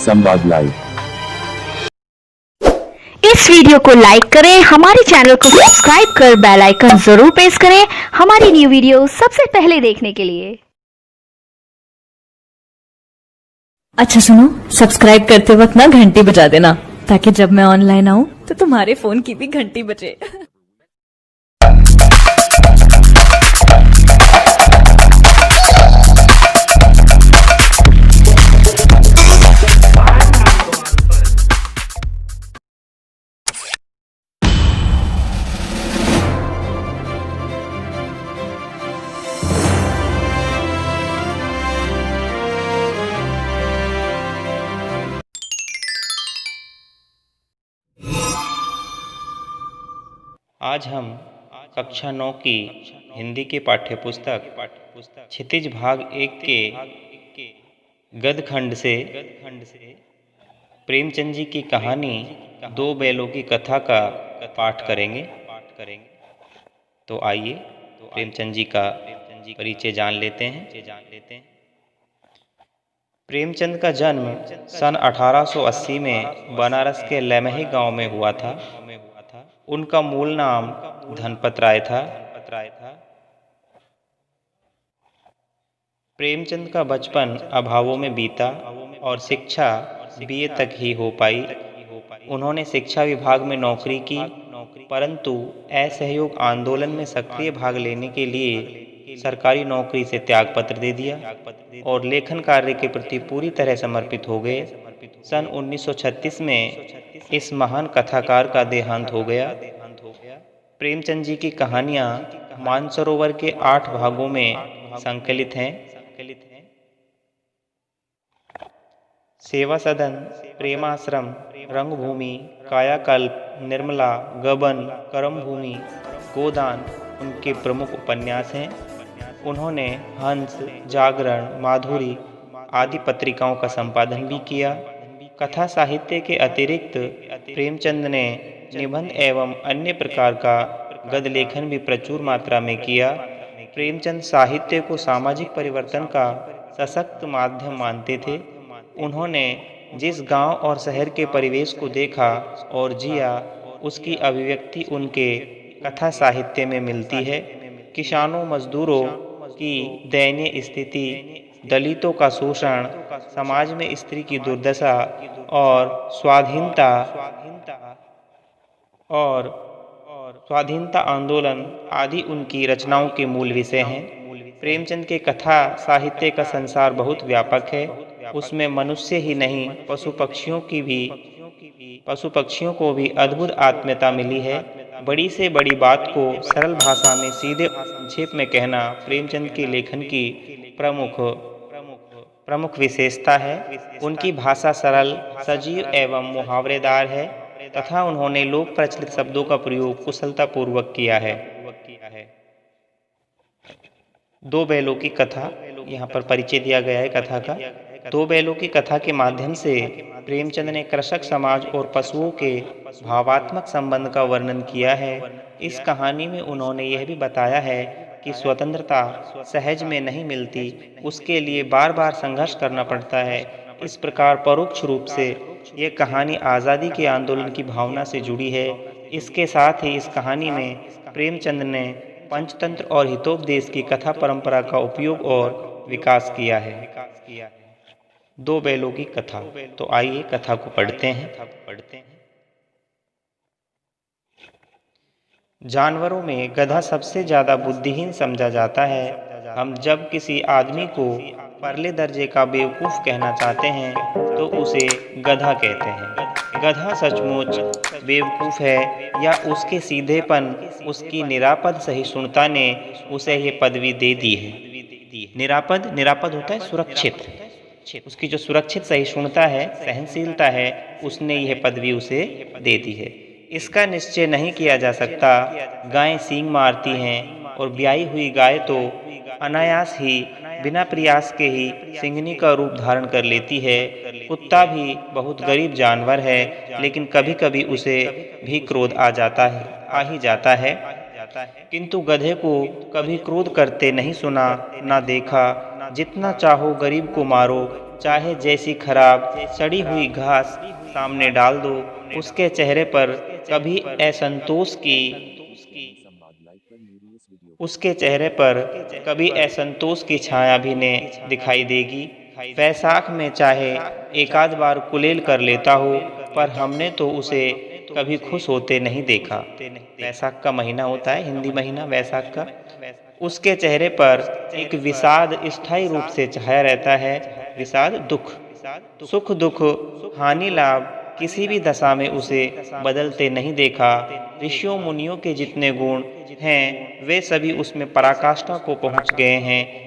संवाद लाइव। इस वीडियो को लाइक करें, हमारे चैनल को सब्सक्राइब कर बेल आइकन जरूर प्रेस करें हमारी न्यू वीडियो सबसे पहले देखने के लिए। अच्छा सुनो, सब्सक्राइब करते वक्त ना घंटी बजा देना, ताकि जब मैं ऑनलाइन आऊं तो तुम्हारे फोन की भी घंटी बजे। आज हम कक्षा 9 की हिंदी की पाठ्य पुस्तक क्षितिज भाग 1 के गद्य खंड से प्रेमचंद जी की कहानी दो बैलों की कथा का पाठ करेंगे। तो आइए प्रेमचंद जी का परिचय जान लेते हैं। प्रेमचंद का जन्म सन 1880 में बनारस के लमही गांव में हुआ था। उनका मूल नाम धनपत राय था। प्रेमचंद का बचपन अभावों में बीता और शिक्षा बीए तक ही हो पाई। उन्होंने शिक्षा विभाग में नौकरी की, परंतु असहयोग आंदोलन में सक्रिय भाग लेने के लिए सरकारी नौकरी से त्यागपत्र दे दिया और लेखन कार्य के प्रति पूरी तरह समर्पित हो गए। सन 1936 में इस महान कथाकार का देहांत हो गया। प्रेमचंद जी की कहानियाँ मानसरोवर के 8 भागों में संकलित हैं। सेवा सदन, प्रेमाश्रम, रंगभूमि, कायाकल्प, निर्मला, गबन, कर्मभूमि, गोदान उनके प्रमुख उपन्यास हैं। उन्होंने हंस, जागरण, माधुरी आदि पत्रिकाओं का संपादन भी किया। कथा साहित्य के अतिरिक्त प्रेमचंद ने निबंध एवं अन्य प्रकार का गद्य लेखन भी प्रचुर मात्रा में किया। प्रेमचंद साहित्य को सामाजिक परिवर्तन का सशक्त माध्यम मानते थे। उन्होंने जिस गांव और शहर के परिवेश को देखा और जिया, उसकी अभिव्यक्ति उनके कथा साहित्य में मिलती है। किसानों, मजदूरों की दयनीय स्थिति, दलितों का शोषण, समाज में स्त्री की दुर्दशा और स्वाधीनता आंदोलन आदि उनकी रचनाओं के मूल विषय हैं। प्रेमचंद के कथा साहित्य का संसार बहुत व्यापक है। उसमें मनुष्य ही नहीं, पशु पक्षियों को भी अद्भुत आत्मीयता मिली है। बड़ी से बड़ी बात को सरल भाषा में सीधे संक्षेप में कहना प्रेमचंद के लेखन की प्रमुख विशेषता है। उनकी भाषा सरल, सजीव एवं मुहावरेदार है तथा उन्होंने लोक प्रचलित शब्दों का प्रयोग कुशलतापूर्वक किया है। दो बैलों की कथा, यहाँ पर परिचय दिया गया है कथा का। दो बैलों की कथा के माध्यम से प्रेमचंद ने कृषक समाज और पशुओं के भावात्मक संबंध का वर्णन किया है। इस कहानी में उन्होंने यह भी बताया है कि स्वतंत्रता सहज में नहीं मिलती, उसके लिए बार बार संघर्ष करना पड़ता है। इस प्रकार परोक्ष रूप से ये कहानी आज़ादी के आंदोलन की भावना से जुड़ी है। इसके साथ ही इस कहानी में प्रेमचंद ने पंचतंत्र और हितोपदेश की कथा परंपरा का उपयोग और विकास किया है। दो बैलों की कथा। तो आइए कथा को पढ़ते हैं। जानवरों में गधा सबसे ज्यादा बुद्धिहीन समझा जाता है। हम जब किसी आदमी को परले दर्जे का बेवकूफ़ कहना चाहते हैं तो उसे गधा कहते हैं। गधा सचमुच बेवकूफ़ है या उसके सीधेपन, उसकी निरापद सहिष्णुता ने उसे ये पदवी दे दी है। निरापद होता है सुरक्षित। उसकी जो सुरक्षित सहिष्णुता है, सहनशीलता है, उसने यह पदवी उसे दे दी है। इसका निश्चय नहीं किया जा सकता। गायें सींग मारती हैं और ब्याई हुई गाय तो अनायास ही, बिना प्रयास के ही सिंघनी का रूप धारण कर लेती है। कुत्ता भी बहुत गरीब जानवर है, लेकिन कभी कभी उसे भी क्रोध आ ही जाता है। किंतु गधे को कभी क्रोध करते नहीं सुना, ना देखा। जितना चाहो गरीब को मारो, चाहे जैसी खराब सड़ी हुई घास सामने डाल दो, उसके चेहरे पर कभी असंतोष की छाया भी ने दिखाई देगी। वैशाख में चाहे एकाध बार कुलेल कर लेता हो, पर हमने तो उसे कभी खुश होते नहीं देखा। वैशाख का महीना होता है, हिंदी महीना वैशाख का। उसके चेहरे पर एक विषाद स्थायी रूप से छाया रहता है। विषाद, दुख, सुख दुख, हानि लाभ, किसी भी दशा में उसे बदलते नहीं देखा। ऋषियों मुनियों के जितने गुण हैं वे सभी उसमें पराकाष्ठा को पहुंच गए हैं,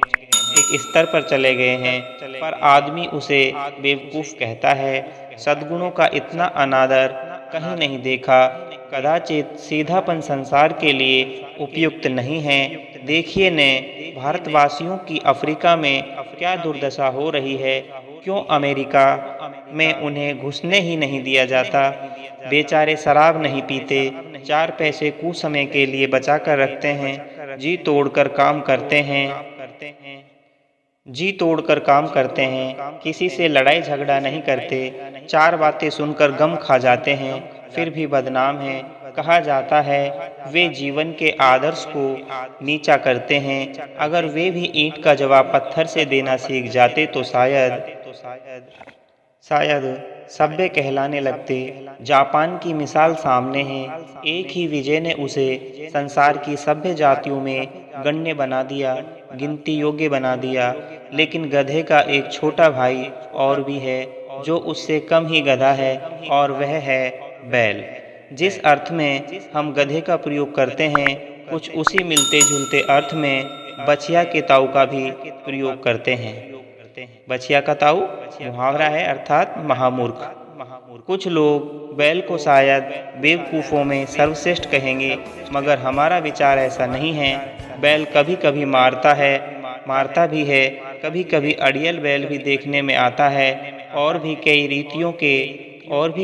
एक स्तर पर चले गए हैं, पर आदमी उसे बेवकूफ़ कहता है। सद्गुणों का इतना अनादर कहीं नहीं देखा। कदाचित सीधापन संसार के लिए उपयुक्त नहीं है। देखिए ने भारतवासियों की अफ्रीका में क्या दुर्दशा हो रही है। क्यों अमेरिका में उन्हें घुसने ही नहीं दिया जाता। बेचारे शराब नहीं पीते, 4 पैसे कुछ समय के लिए बचा कर रखते हैं, जी तोड़कर काम करते हैं, किसी से लड़ाई झगड़ा नहीं करते, 4 बातें सुनकर गम खा जाते हैं, फिर भी बदनाम हैं। कहा जाता है वे जीवन के आदर्श को नीचा करते हैं। अगर वे भी ईंट का जवाब पत्थर से देना सीख जाते तो शायद सभ्य कहलाने लगते। जापान की मिसाल सामने है। एक ही विजय ने उसे संसार की सभ्य जातियों में गण्य बना दिया, गिनती योग्य बना दिया। लेकिन गधे का एक छोटा भाई और भी है जो उससे कम ही गधा है, और वह है बैल। जिस अर्थ में हम गधे का प्रयोग करते हैं, कुछ उसी मिलते जुलते अर्थ में बछिया के ताऊ का भी प्रयोग करते हैं। बछिया का ताऊ मुहावरा है, अर्थात महामूर्ख। कुछ लोग बैल को शायद बेवकूफ़ों में सर्वश्रेष्ठ कहेंगे, मगर हमारा विचार ऐसा नहीं है। बैल कभी कभी मारता भी है, कभी कभी अड़ियल बैल भी देखने में आता है, और भी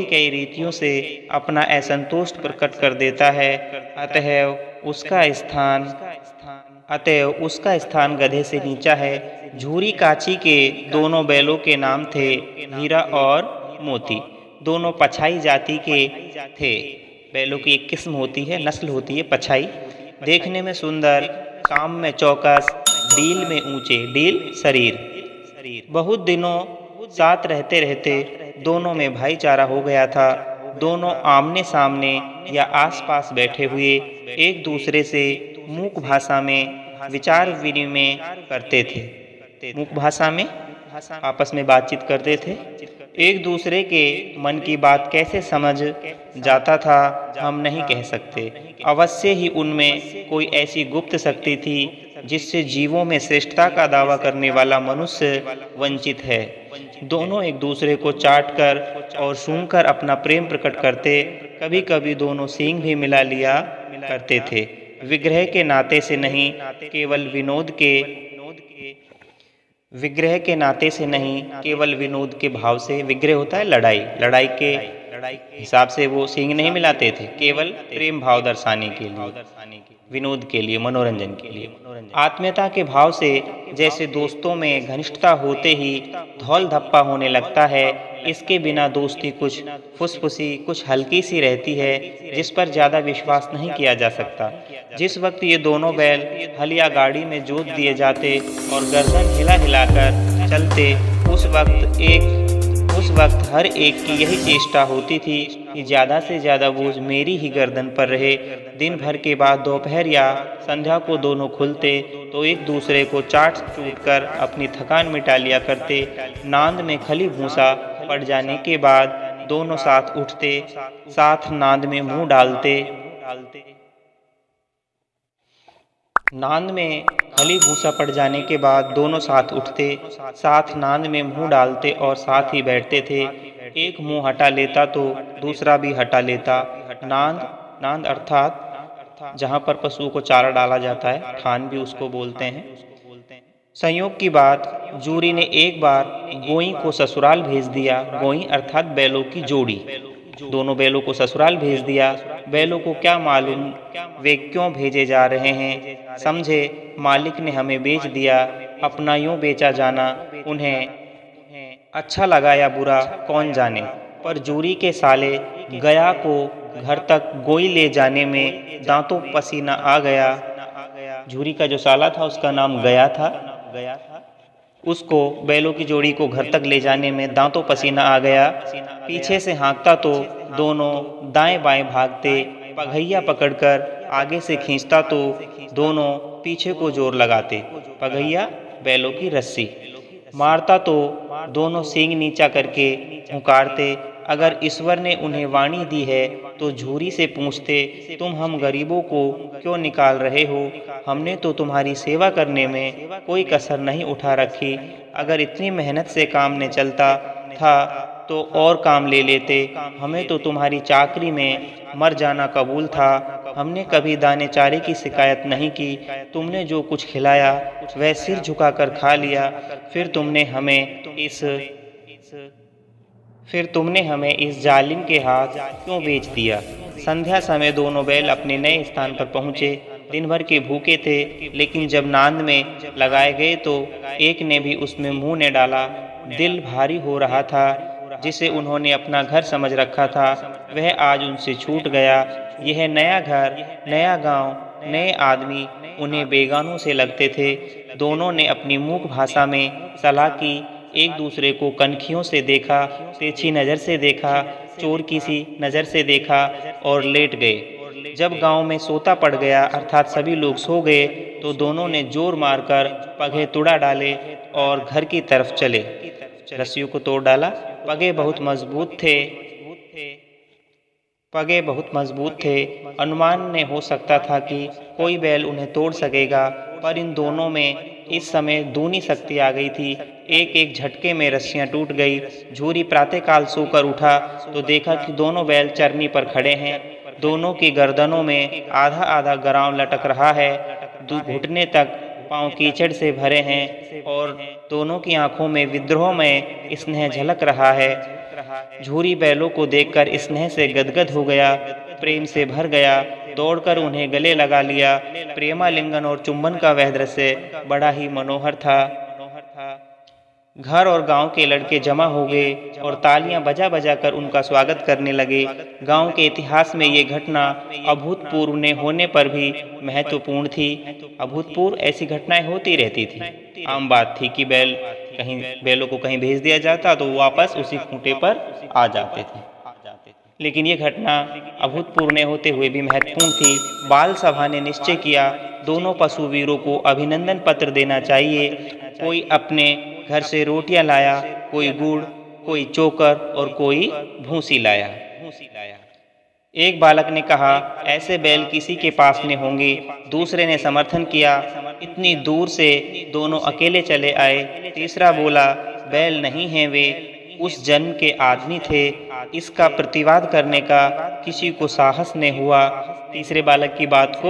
कई रीतियों से अपना असंतोष प्रकट कर देता है। अतएव उसका स्थान गधे से नीचा है। झूरी काची के दोनों बैलों के नाम थे हीरा और मोती। दोनों पछाई जाति के थे। बैलों की एक किस्म होती है, नस्ल होती है पछाई। देखने में सुंदर, काम में चौकस, डील में ऊंचे, डील शरीर। बहुत दिनों साथ रहते रहते दोनों में भाईचारा हो गया था। दोनों आमने सामने या आसपास बैठे हुए एक दूसरे से मूक भाषा में विचार विनिमय करते थे। मूक भाषा में आपस में बातचीत करते थे। एक दूसरे के मन की बात कैसे समझ जाता था हम नहीं कह सकते। अवश्य ही उनमें कोई ऐसी गुप्त शक्ति थी जिससे जीवों में श्रेष्ठता का दावा करने वाला मनुष्य वंचित है। दोनों एक दूसरे को चाटकर और सूंघकर अपना प्रेम प्रकट करते। कभी कभी दोनों सींग भी मिला लिया करते थे। विग्रह के नाते से नहीं, केवल विनोद के भाव से। विग्रह होता है लड़ाई के हिसाब से वो सींग नहीं मिलाते थे, केवल प्रेम भाव दर्शाने के लिए, विनोद के लिए, मनोरंजन के लिए। आत्मीयता के भाव से जैसे दोस्तों में घनिष्ठता होते ही धौल धप्पा होने लगता है, इसके बिना दोस्ती कुछ फुसफुसी, कुछ हल्की सी रहती है, जिस पर ज़्यादा विश्वास नहीं किया जा सकता। जिस वक्त ये दोनों बैल हल या गाड़ी में जोत दिए जाते और गर्दन हिला हिलाकर चलते, उस वक्त हर एक की यही चेष्टा होती थी कि ज़्यादा से ज़्यादा बोझ मेरी ही गर्दन पर रहे। दिन भर के बाद दोपहर या संध्या को दोनों खुलते तो एक दूसरे को चाट चूट कर अपनी थकान मिटा लिया करते। नांद में खली भूसा पड़ जाने के बाद दोनों साथ उठते, साथ नांद में मुंह डालते। नांद में खली भूसा पड़ जाने के बाद दोनों साथ उठते, साथ नांद में मुंह डालते और साथ ही बैठते थे। एक मुंह हटा लेता तो दूसरा भी हटा लेता। नांद अर्थात जहाँ पर पशुओं को चारा डाला जाता है, थान भी उसको बोलते हैं। संयोग की बात, जूरी ने एक बार गोई को ससुराल भेज दिया। गोई अर्थात बैलों की जोड़ी। दोनों बैलों को ससुराल भेज दिया। बैलों को क्या मालूम वे क्यों भेजे जा रहे हैं। समझे मालिक ने हमें बेच दिया। अपना यूं बेचा जाना उन्हें अच्छा लगा या बुरा कौन जाने, पर जूरी के साले गया को घर तक गोई ले जाने में दांतों पसीना आ गया। जूरी का जो साला था उसका नाम गया था। उसको बैलों की जोड़ी को घर तक ले जाने में दांतों पसीना आ गया। पीछे से हाँकता तो दोनों दाएं बाएं भागते, पगहिया पकड़कर आगे से खींचता तो दोनों पीछे को जोर लगाते। पगहिया बैलों की रस्सी मारता तो दोनों सींग नीचा करके हुंकारते। अगर ईश्वर ने उन्हें वाणी दी है तो झूरी से पूछते, तुम हम गरीबों को क्यों निकाल रहे हो? हमने तो तुम्हारी सेवा करने में कोई कसर नहीं उठा रखी। अगर इतनी मेहनत से काम न चलता था तो और काम ले लेते। हमें तो तुम्हारी चाकरी में मर जाना कबूल था। हमने कभी दाने चारे की शिकायत नहीं की। तुमने जो कुछ खिलाया वह सिर झुकाकर खा लिया। फिर तुमने हमें इस जालिम के हाथ क्यों बेच दिया? संध्या समय दोनों बैल अपने नए स्थान पर पहुँचे। दिन भर के भूखे थे, लेकिन जब नांद में लगाए गए तो एक ने भी उसमें मुंह न डाला। दिल भारी हो रहा था। जिसे उन्होंने अपना घर समझ रखा था वह आज उनसे छूट गया। यह नया घर, नया गांव, नए आदमी उन्हें बेगानों से लगते थे। दोनों ने अपनी मूक भाषा में सलाह की। एक दूसरे को कनखियों से देखा, तिरछी नज़र से देखा, चोर की सी नज़र से देखा और लेट गए। जब गांव में सोता पड़ गया अर्थात सभी लोग सो गए तो दोनों ने जोर मारकर पगे तुड़ा डाले और घर की तरफ चले। रस्सियों को तोड़ डाला। पगे बहुत मजबूत थे। अनुमान ने हो सकता था कि कोई बैल उन्हें तोड़ सकेगा, पर इन दोनों में इस समय दूनी शक्ति आ गई थी। एक एक झटके में रस्सियां टूट गई। झूरी प्रातःकाल सोकर उठा तो देखा कि दोनों बैल चरनी पर खड़े हैं। दोनों की गर्दनों में आधा आधा गराव लटक रहा है। घुटने तक पांव कीचड़ से भरे हैं और दोनों की आंखों में विद्रोह में स्नेह झलक रहा है। झूरी बैलों को देखकर स्नेह से गदगद हो गया, प्रेम से भर गया। दौड़कर उन्हें गले लगा लिया। प्रेमालिंगन और चुंबन का वह दृश्य बड़ा ही मनोहर था। घर और गांव के लड़के जमा हो गए और तालियां बजा बजा कर उनका स्वागत करने लगे। गांव के इतिहास में ये घटना अभूतपूर्व ने होने पर भी महत्वपूर्ण थी। अभूतपूर्व ऐसी घटनाएं होती रहती थी। आम बात थी कि बैलों को कहीं भेज दिया जाता तो वापस उसी खूंटे पर आ जाते थे। लेकिन ये घटना अभूतपूर्व ने होते हुए भी महत्वपूर्ण थी। बाल सभा ने निश्चय किया दोनों पशुवीरों को अभिनंदन पत्र देना चाहिए। कोई अपने घर से रोटियां लाया, कोई गुड़, कोई चोकर और कोई भूसी लाया। एक बालक ने कहा, ऐसे बैल किसी के पास न होंगे। दूसरे ने समर्थन किया, इतनी दूर से दोनों अकेले चले आए। तीसरा बोला, बैल नहीं हैं वे, उस जन्म के आदमी थे। इसका प्रतिवाद करने का किसी को साहस न हुआ। तीसरे बालक की बात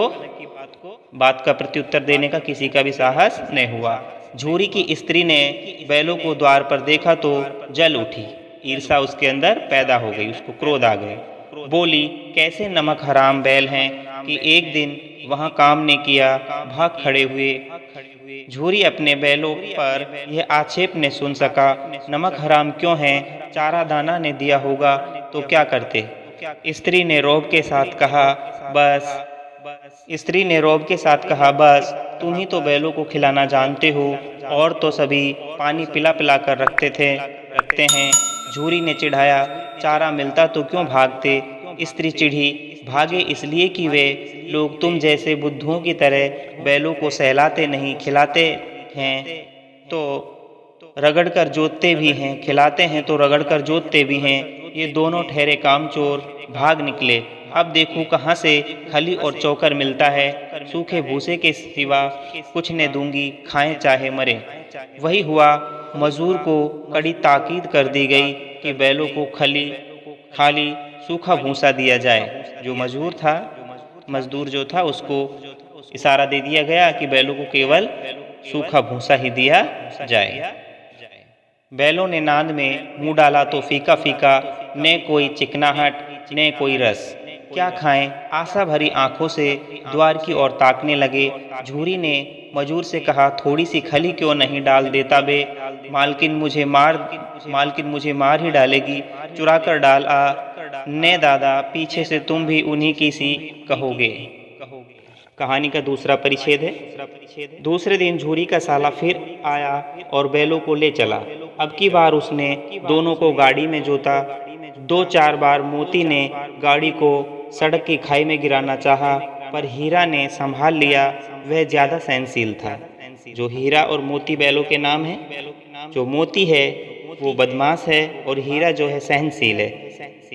का प्रत्युत्तर देने का किसी का भी साहस न हुआ। झूरी की स्त्री ने बैलों को द्वार पर देखा तो जल उठी। ईर्षा उसके अंदर पैदा हो गई, उसको क्रोध आ गया। बोली, कैसे नमक हराम बैल हैं कि एक दिन वहां काम ने किया, भाग खड़े हुए। झूरी अपने बैलों पर यह आक्षेप न सुन सका। नमक हराम क्यों है? चारा दाना ने दिया होगा तो क्या करते? स्त्री ने रौब के साथ कहा, बस तुम ही तो बैलों को खिलाना जानते हो, और तो सभी पानी पिला पिला कर रखते हैं। झूरी ने चिढ़ाया, चारा मिलता तो क्यों भागते? स्त्री चिढ़ी, भागे इसलिए कि वे लोग तुम जैसे बुद्धुओं की तरह बैलों को सहलाते नहीं, खिलाते हैं तो रगड़ कर जोतते भी हैं, खिलाते हैं तो रगड़ कर जोतते भी हैं। ये दोनों ठहरे कामचोर, भाग निकले। अब देखूं कहाँ से खली और चौकर मिलता है। सूखे भूसे के सिवा कुछ न दूंगी, खाएं चाहे मरे। वही हुआ। मजदूर को कड़ी ताकीद कर दी गई कि बैलों को खाली सूखा भूसा दिया जाए। जो मजदूर जो था उसको इशारा दे दिया गया कि बैलों को केवल सूखा भूसा ही दिया जाए। बैलों ने नांद में मुंह डाला तो फीका फीका, न कोई चिकनाहट न कोई रस। क्या खाएं? आशा भरी आंखों से द्वार की ओर ताकने लगे। झूरी ने मजूर से कहा, थोड़ी सी खली क्यों नहीं डाल देता बे? मालकिन मुझे मार ही डालेगी। चुरा कर डाल आ। ने दादा, पीछे से तुम भी उन्हीं की सी कहोगे। कहानी का दूसरा परिच्छेद है। दूसरे दिन झूरी का साला फिर आया और बैलों को ले चला। अब की बार उसने दोनों को गाड़ी में जोता। 2-4 बार मोती ने गाड़ी को सड़क की खाई में गिराना चाहा, पर हीरा ने संभाल लिया। वह ज्यादा सहनशील था। जो हीरा और मोती बैलों के नाम हैं। जो मोती है वो बदमाश है और हीरा जो है सहनशील है।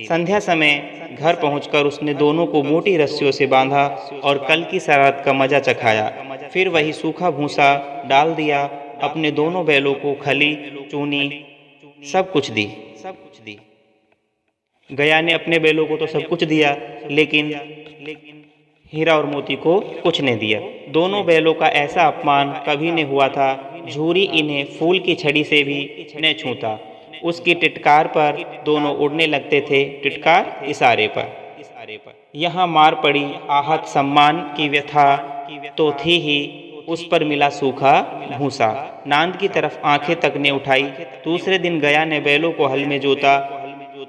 संध्या समय घर पहुंचकर उसने दोनों को मोटी रस्सियों से बांधा और कल की शरारत का मजा चखाया। फिर वही सूखा भूसा डाल दिया। अपने दोनों बैलों को खली, चूनी सब कुछ दी। गया ने अपने बैलों को तो सब कुछ दिया, लेकिन हीरा और मोती को कुछ नहीं दिया। दोनों बैलों का ऐसा अपमान कभी नहीं हुआ था। झूरी इन्हें फूल की छड़ी से भी न छूता। उसकी टिटकार पर दोनों उड़ने लगते थे। टिटकार इशारे पर। यहाँ मार पड़ी, आहत सम्मान की व्यथा तो थी ही, उस पर मिला सूखा भूसा। नांद की तरफ आंखें तक ने उठाई। दूसरे दिन गया ने बैलों को हल में जोता,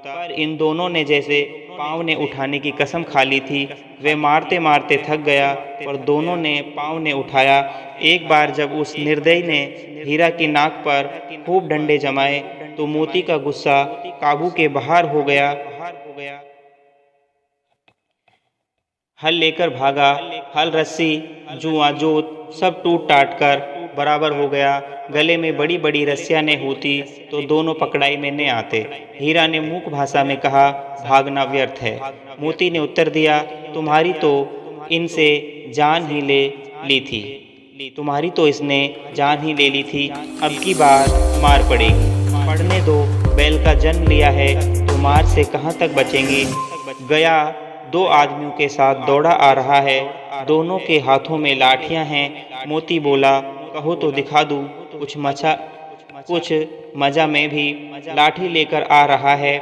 पर इन दोनों ने जैसे पाँव ने उठाने की कसम खा ली थी। वे मारते मारते थक गया, पर दोनों ने पाँव ने उठाया। एक बार जब उस निर्दयी ने हीरा की नाक पर खूब डंडे जमाए तो मोती का गुस्सा काबू के बाहर हो गया। हल लेकर भागा। हल, रस्सी, जुआ, जोत सब टूट टाट कर बराबर हो गया। गले में बड़ी बड़ी रस्सियां ने होती तो दोनों पकड़ाई में न आते। हीरा ने मूक भाषा में कहा, भागना व्यर्थ है। मोती ने उत्तर दिया, तुम्हारी तो इनसे जान ही ले ली थी। तुम्हारी तो इसने जान ही ले ली थी। अब की बार मार पड़ेगी। पढ़ने दो, बैल का जन्म लिया है तो मार से कहाँ तक बचेंगे। गया 2 आदमियों के साथ दौड़ा आ रहा है। दोनों के हाथों में लाठियां हैं। मोती बोला, कहो तो दिखा दूं कुछ मजा में भी लाठी लेकर आ रहा है।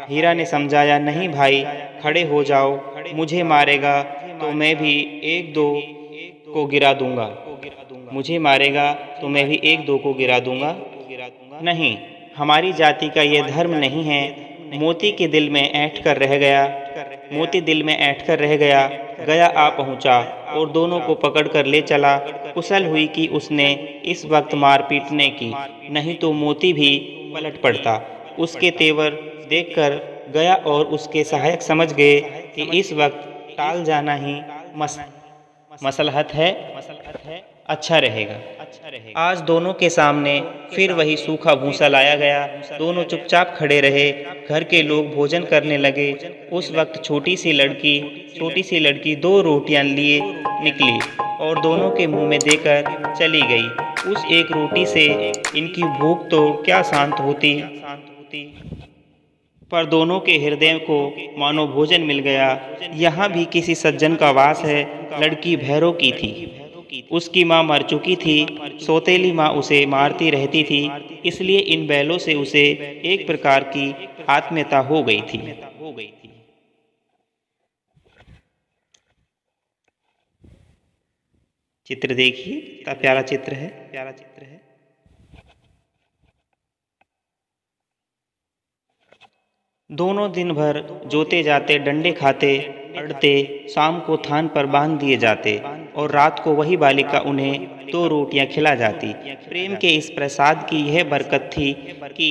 हीरा ने समझाया, नहीं भाई, खड़े हो जाओ। मुझे मारेगा तो मैं भी 1-2 को गिरा दूंगा। नहीं, हमारी जाति का ये धर्म नहीं है। मोती के दिल में ऐंठ कर रह गया। गया आ पहुंचा और दोनों को पकड़कर ले चला। कुशल हुई कि उसने इस वक्त मार पीटने की, नहीं तो मोती भी पलट पड़ता। उसके तेवर देखकर गया और उसके सहायक समझ गए कि इस वक्त टाल जाना ही मसलहत है, अच्छा रहेगा। आज दोनों के सामने फिर वही सूखा भूसा लाया गया। दोनों चुपचाप खड़े रहे। घर के लोग भोजन करने लगे। उस वक्त छोटी सी लड़की 2 रोटियां लिए निकली और दोनों के मुंह में देकर चली गई। उस एक रोटी से इनकी भूख तो क्या शांत होती, पर दोनों के हृदय को मानो भोजन मिल गया। यहाँ भी किसी सज्जन का वास है। लड़की भैरव की थी। उसकी माँ मर चुकी थी। सौतेली माँ उसे मारती रहती थी, इसलिए इन बैलों से उसे एक प्रकार की आत्मीयता हो गई थी। चित्र देखिए, कितना प्यारा चित्र है। दोनों दिन भर जोते जाते, डंडे खाते, अड़ते, शाम को थान पर बांध दिए जाते और रात को वही बालिका उन्हें 2 रोटियां खिला जाती। प्रेम के इस प्रसाद की यह बरकत थी कि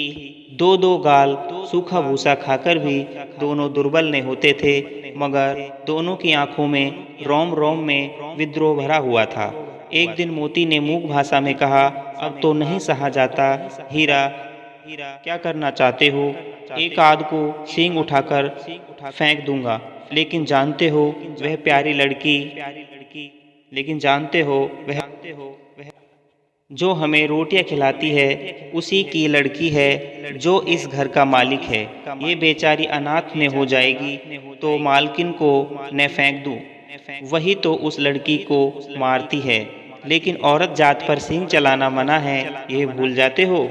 2-2 गाल सूखा भूसा खाकर भी दोनों दुर्बल नहीं होते थे, मगर दोनों की आंखों में रोम रोम में विद्रोह भरा हुआ था। एक दिन मोती ने मूक भाषा में कहा, अब तो नहीं सहा जाता। हीरा, क्या करना चाहते हो? एक आध को सींग उठाकर फेंक दूंगा, लेकिन जानते हो वह प्यारी लड़की, जो हमें रोटियां खिलाती है, उसी की लड़की है जो इस घर का मालिक है। ये बेचारी अनाथ में हो जाएगी तो मालकिन को न फेंक दूं। वही तो उस लड़की को मारती है, लेकिन औरत जात पर सींग चलाना मना है, ये भूल जाते हो।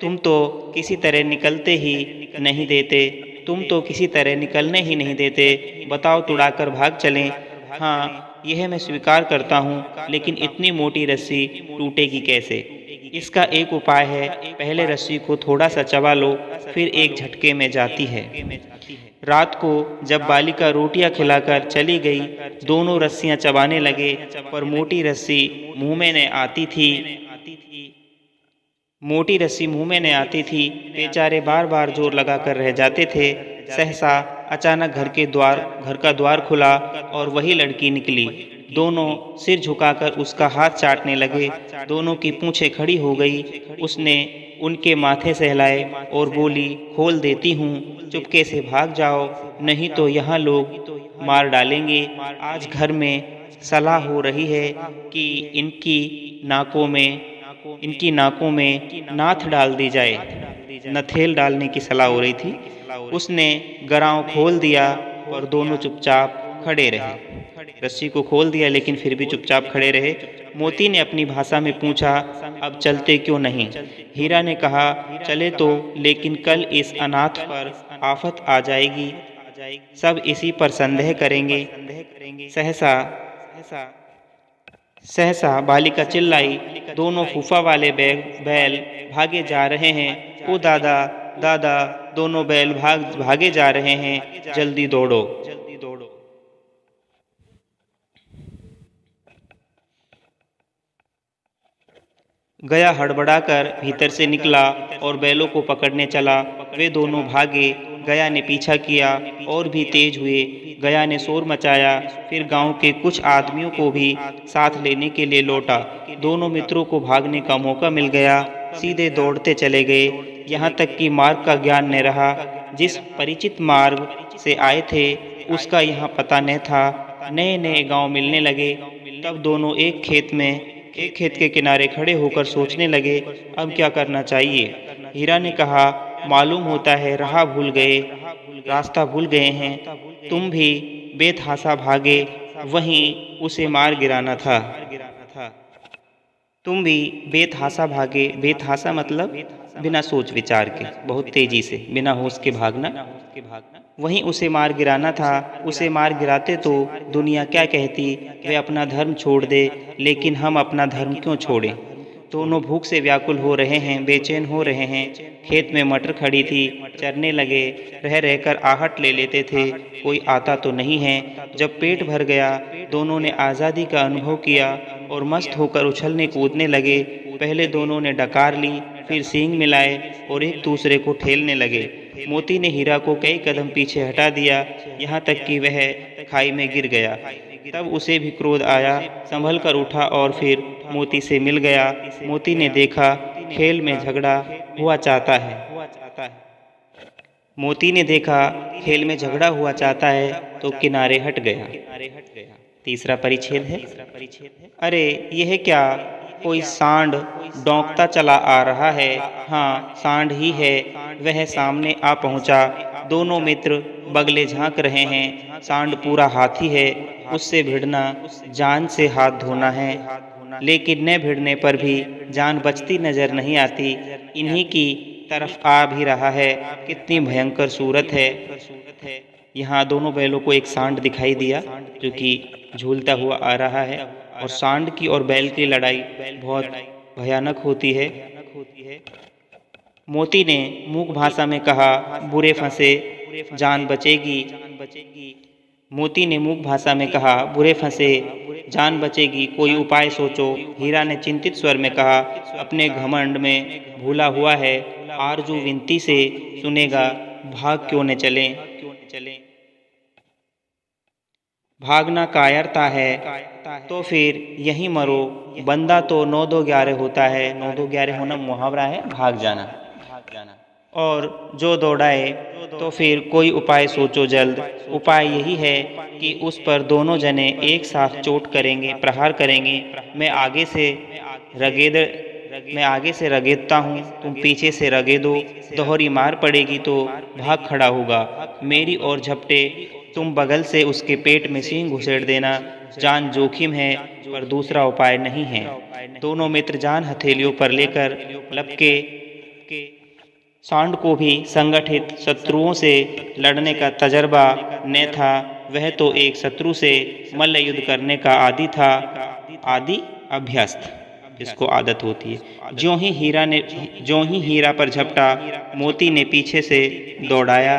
तुम तो किसी तरह निकलते ही नहीं देते। तुम तो किसी तरह निकलने ही नहीं देते। बताओ, तुड़ाकर भाग चलें? हाँ, यह मैं स्वीकार करता हूँ, लेकिन इतनी मोटी रस्सी टूटेगी कैसे? इसका एक उपाय है, पहले रस्सी को थोड़ा सा चबा लो, फिर एक झटके में जाती है। रात को जब बालिका रोटियां खिलाकर चली गई, दोनों रस्सियां चबाने लगे, पर मोटी रस्सी मुंह में न आती थी। बेचारे बार बार जोर लगाकर रह जाते थे। सहसा अचानक घर का द्वार खुला और वही लड़की निकली। दोनों सिर झुकाकर उसका हाथ चाटने लगे। दोनों की पूंछें खड़ी हो गई। उसने उनके माथे सहलाए और बोली, खोल देती हूँ, चुपके से भाग जाओ, नहीं तो यहाँ लोग मार डालेंगे। आज घर में सलाह हो रही है कि इनकी नाकों में नाथ डाल दी जाए। नथेल डालने की सलाह हो रही थी। उसने गराव खोल दिया, पर दोनों चुपचाप खड़े रहे। रस्सी को खोल दिया, लेकिन फिर भी चुपचाप खड़े रहे। मोती ने अपनी भाषा में पूछा, अब चलते क्यों नहीं? हीरा ने कहा, चले तो, लेकिन कल इस अनाथ पर आफत आ जाएगी, सब इसी पर संदेह करेंगे। सहसा बालिका चिल्लाई, दोनों फूफा वाले बैल भागे जा रहे हैं। ओ दादा, दादा, दोनों बैल भागे जा रहे हैं, जल्दी दौड़ो। गया हड़बड़ाकर भीतर से निकला और बैलों को पकड़ने चला। वे दोनों भागे। गया ने पीछा किया और भी तेज हुए। गया ने शोर मचाया, फिर गांव के कुछ आदमियों को भी साथ लेने के लिए लौटा। दोनों मित्रों को भागने का मौका मिल गया। सीधे दौड़ते चले गए, यहाँ तक कि मार्ग का ज्ञान न रहा। जिस परिचित मार्ग से आए थे उसका यहाँ पता न था। नए नए गांव मिलने लगे। तब दोनों एक खेत के किनारे खड़े होकर सोचने लगे, अब क्या करना चाहिए। हीरा ने कहा, मालूम होता है रास्ता भूल गए हैं। तुम भी बेतहासा भागे, वहीं उसे मार गिराना था। बेतहासा मतलब बिना सोच विचार के, बहुत तेजी से, बिना होश के भागना। वहीं उसे मार गिराना था। उसे मार गिराते तो दुनिया क्या कहती, वे अपना धर्म छोड़ दे। लेकिन हम अपना धर्म क्यों छोड़ें? दोनों भूख से व्याकुल हो रहे हैं, बेचैन हो रहे हैं। खेत में मटर खड़ी थी, चरने लगे। रह रहकर आहट ले लेते थे, कोई आता तो नहीं है। जब पेट भर गया, दोनों ने आज़ादी का अनुभव किया और मस्त होकर उछलने कूदने लगे। पहले दोनों ने डकार ली, फिर सींग मिलाए और एक दूसरे को ठेलने लगे। मोती ने हीरा को कई कदम पीछे हटा दिया, यहाँ तक कि वह खाई में गिर गया। तब उसे भी क्रोध आया, संभल कर उठा और फिर मोती से मिल गया। मोती ने देखा खेल में झगड़ा हुआ चाहता है तो किनारे हट गया। तीसरा परिच्छेद है। अरे यह क्या, कोई सांड डौंकता चला आ रहा है। हाँ, सांड ही है। वह सामने आ पहुंचा। दोनों मित्र बगले झांक रहे हैं। सांड पूरा हाथी है, उससे भिड़ना जान से हाथ धोना है। लेकिन न भिड़ने पर भी जान बचती नजर नहीं आती। इन्हीं की तरफ आ भी रहा है। कितनी भयंकर सूरत है। यहाँ दोनों बैलों को एक सांड दिखाई दिया जो कि झूलता हुआ आ रहा है। और सांड की और बैल की लड़ाई बहुत भयानक होती है। मोती ने मूक भाषा में कहा, बुरे फंसे जान बचेगी, कोई उपाय सोचो। हीरा ने चिंतित स्वर में कहा, अपने घमंड में भूला हुआ है, आरजू विनती से सुनेगा, भाग क्यों न चलें। भागना कायरता है तो फिर यहीं मरो। बंदा तो 9-2-11 होता है। 9-2-11 होना मुहावरा है, भाग जाना। और जो दौड़ाए तो फिर कोई उपाय सोचो जल्द। उपाय यही है कि उस पर दोनों जने एक साथ प्रहार करेंगे। मैं आगे से रगेदता हूँ, तुम पीछे से रगेदो। दोहरी मार पड़ेगी तो भाग खड़ा होगा। मेरी ओर झपटे, तुम बगल से उसके पेट में सींग घुसेड़ देना। जान जोखिम है, पर दूसरा उपाय नहीं है। दोनों मित्र जान हथेलियों पर लेकर लपके सांड को भी संगठित शत्रुओं से लड़ने का तजर्बा न था। वह तो एक शत्रु से मल्ल युद्ध करने का आदी था, आदि अभ्यस्त, इसको आदत होती है। ज्यों ही हीरा पर झपटा, मोती ने पीछे से दौड़ाया।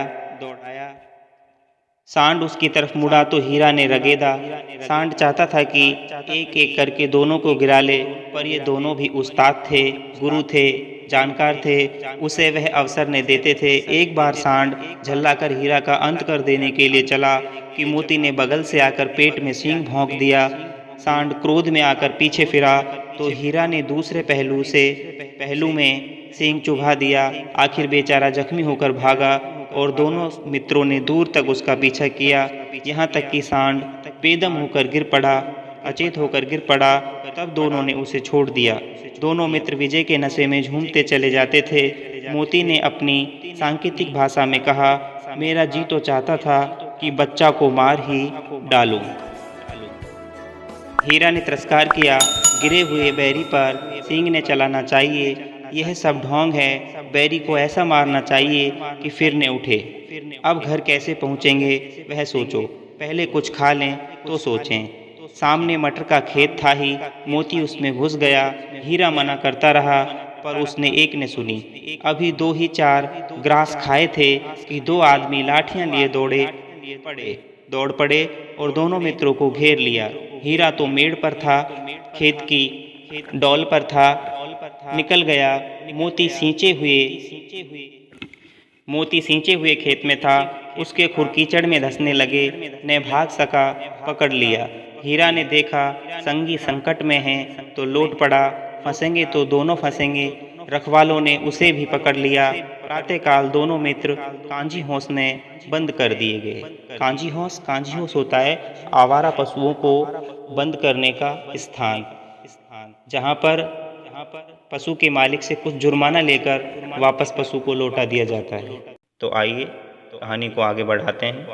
सांड उसकी तरफ मुड़ा तो हीरा ने रगेदा। सांड चाहता था कि एक एक करके दोनों को गिरा ले, पर ये दोनों भी उस्ताद थे, गुरु थे, जानकार थे, उसे वह अवसर नहीं देते थे। एक बार सांड झल्लाकर हीरा का अंत कर देने के लिए चला कि मोती ने बगल से आकर पेट में सींग भोंक दिया। सांड क्रोध में आकर पीछे फिरा तो हीरा ने दूसरे पहलू में सींग चुभा दिया। आखिर बेचारा जख्मी होकर भागा और दोनों मित्रों ने दूर तक उसका पीछा किया, यहाँ तक कि सांड बेदम होकर गिर पड़ा, अचेत होकर गिर पड़ा। तब दोनों ने उसे छोड़ दिया। दोनों मित्र विजय के नशे में झूमते चले जाते थे। मोती ने अपनी सांकेतिक भाषा में कहा, मेरा जी तो चाहता था कि बच्चा को मार ही डालूं। हीरा ने तिरस्कार किया, गिरे हुए बैरी पर सींग ने चलाना चाहिए, यह सब ढोंग है। बैरी को ऐसा मारना चाहिए कि फिर न उठे। अब घर कैसे पहुँचेंगे वह सोचो, पहले कुछ खा लें तो सोचें। सामने मटर का खेत था ही, मोती उसमें घुस गया। हीरा मना करता रहा पर उसने एक ने सुनी। अभी 2 ही 4 ग्रास खाए थे कि 2 आदमी लाठियां लिए दौड़ पड़े और दोनों मित्रों को घेर लिया। हीरा तो मेड़ पर था, खेत की डौल पर था, निकल गया। मोती सींचे हुए खेत में था, उसके खुर कीचड़ में धंसने लगे, न भाग सका, पकड़ लिया। हीरा ने देखा संगी संकट में है तो लौट पड़ा, फंसेंगे तो दोनों फंसेंगे। रखवालों ने उसे भी पकड़ लिया। प्रातःकाल दोनों मित्र कांजी होस में बंद कर दिए गए। कांजी होस होता है आवारा पशुओं को बंद करने का स्थान, जहाँ पर पशु के मालिक से कुछ जुर्माना लेकर वापस पशु को लौटा दिया जाता है। तो आइए कहानी को आगे बढ़ाते हैं।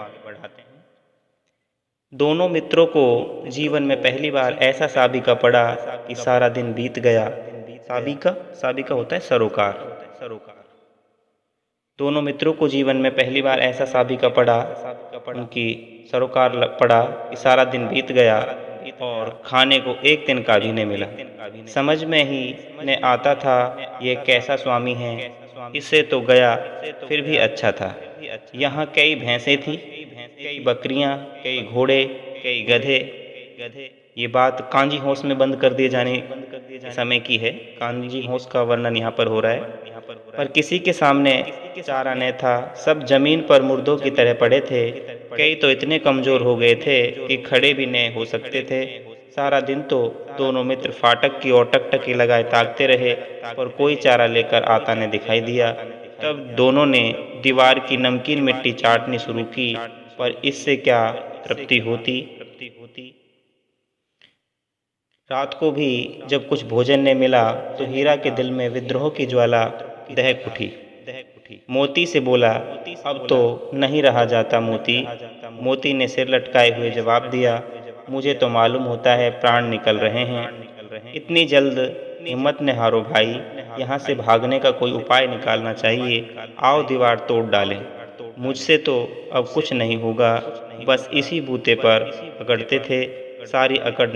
दोनों मित्रों को जीवन में पहली बार ऐसा साबिका पड़ा कि सारा दिन बीत गया। साबिका होता है सरोकार। दोनों मित्रों को जीवन में पहली बार ऐसा साबिका पड़ा, उनकी सरोकार पड़ा कि सारा दिन बीत गया और खाने को एक दिन का भी नहीं मिला। समझ में ही न आता था ये कैसा स्वामी है, इससे तो गया फिर भी अच्छा था। यहाँ कई भैंसें थी, कई बकरियां, कई घोड़े, कई गधे। ये बात कांजी होश में बंद कर दिए जाने समय की है। कांजी होश का वर्णन यहाँ पर हो रहा है। पर किसी के सामने चारा न था, सब जमीन पर मुर्दों की तरह पड़े थे। कई तो इतने कमजोर हो गए थे कि खड़े भी न हो सकते थे। सारा दिन तो दोनों मित्र फाटक की ओर टकटकी लगाए ताकते रहे, पर कोई चारा लेकर आता न दिखाई दिया। तब दोनों ने दीवार की नमकीन मिट्टी चाटनी शुरू की, पर इससे क्या तृप्ति होती। रात को भी जब कुछ भोजन ने मिला तो हीरा के दिल में विद्रोह की ज्वाला दहक उठी। मोती से बोला, अब तो नहीं रहा जाता मोती। मोती ने सिर लटकाए हुए जवाब दिया, मुझे तो मालूम होता है प्राण निकल रहे हैं। इतनी जल्द हिम्मत न हारो भाई, यहाँ से भागने का कोई उपाय निकालना चाहिए। आओ दीवार तोड़ डालें। मुझसे तो अब कुछ नहीं होगा, बस इसी बूते पर अकड़ते थे। सारी अकड़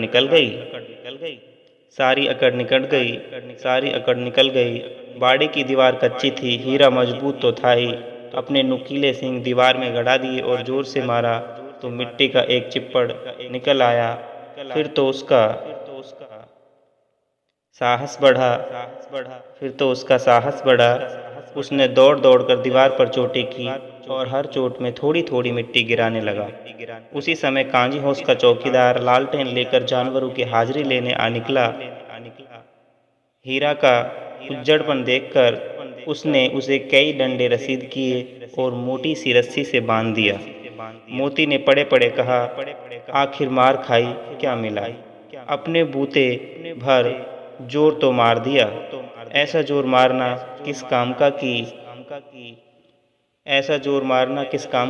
निकल गई। बाड़ी की दीवार कच्ची थी, हीरा मजबूत तो था ही। अपने नुकीले सींग दीवार में गड़ा दिए और जोर से मारा तो मिट्टी का एक चिप्पड़ निकल आया। फिर तो उसका साहस बढ़ा। उसने दौड़ कर दीवार पर चोटी की और हर चोट में थोड़ी थोड़ी मिट्टी गिराने लगा। उसी समय कांजी होश का चौकीदार लालटेन लेकर जानवरों की हाजिरी लेने आ निकला। हीरा का उज्जड़पन देखकर उसने उसे कई डंडे रसीद किए और मोटी सी रस्सी से बांध दिया। मोती ने पड़े पड़े कहा, आखिर मार खाई क्या मिला। अपने बूते भर जोर तो मार दिया, ऐसा जोर मारना किस काम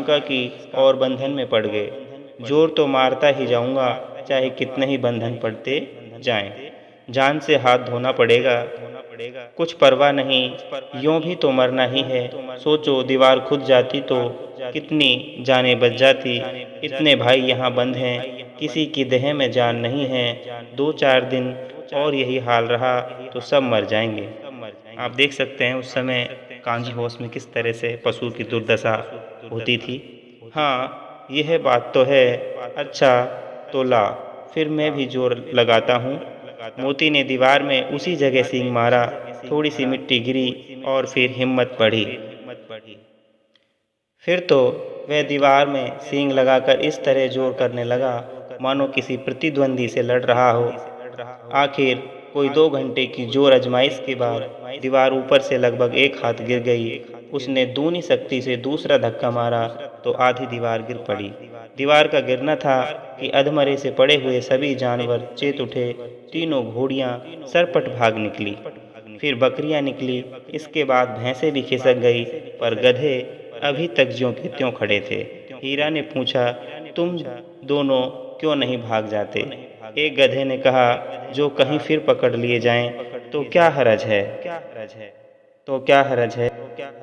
का की और बंधन में पड़ गए। जोर तो मारता ही जाऊंगा, चाहे कितने ही बंधन पड़ते जाएं। जान से हाथ धोना पड़ेगा। कुछ परवाह नहीं, यूं भी तो मरना ही है। सोचो दीवार खुद जाती तो कितनी जानें बच जाती। इतने भाई यहाँ बंद हैं, किसी की देह में जान नहीं है। 2-4 दिन और यही हाल रहा तो सब मर जाएंगे। आप देख सकते हैं उस समय कांजी होश में किस तरह से पशु की दुर्दशा होती थी। हाँ, यह बात तो है। अच्छा तो ला, फिर मैं भी जोर लगाता हूँ। मोती ने दीवार में उसी जगह सींग मारा। थोड़ी सी मिट्टी गिरी और फिर हिम्मत बढ़ी। फिर तो वह दीवार में सींग लगाकर इस तरह जोर करने लगा मानो किसी प्रतिद्वंदी से लड़ रहा हो। आखिर कोई 2 घंटे की जोर आजमाइश के बाद दीवार ऊपर से लगभग 1 हाथ गिर गई। उसने दूनी शक्ति से दूसरा धक्का मारा तो आधी दीवार गिर पड़ी। दीवार का गिरना था कि अधमरे से पड़े हुए सभी जानवर चेत उठे। तीनों घोड़ियां सरपट भाग निकली, फिर बकरियां निकली, इसके बाद भैंसें भी खिसक गई, पर गधे अभी तक ज्यों के त्यों खड़े थे। हीरा ने पूछा, तुम दोनों क्यों नहीं भाग जाते? एक गधे ने कहा, जो कहीं फिर पकड़ लिए जाएं तो क्या हरज है? तो क्या हरज है?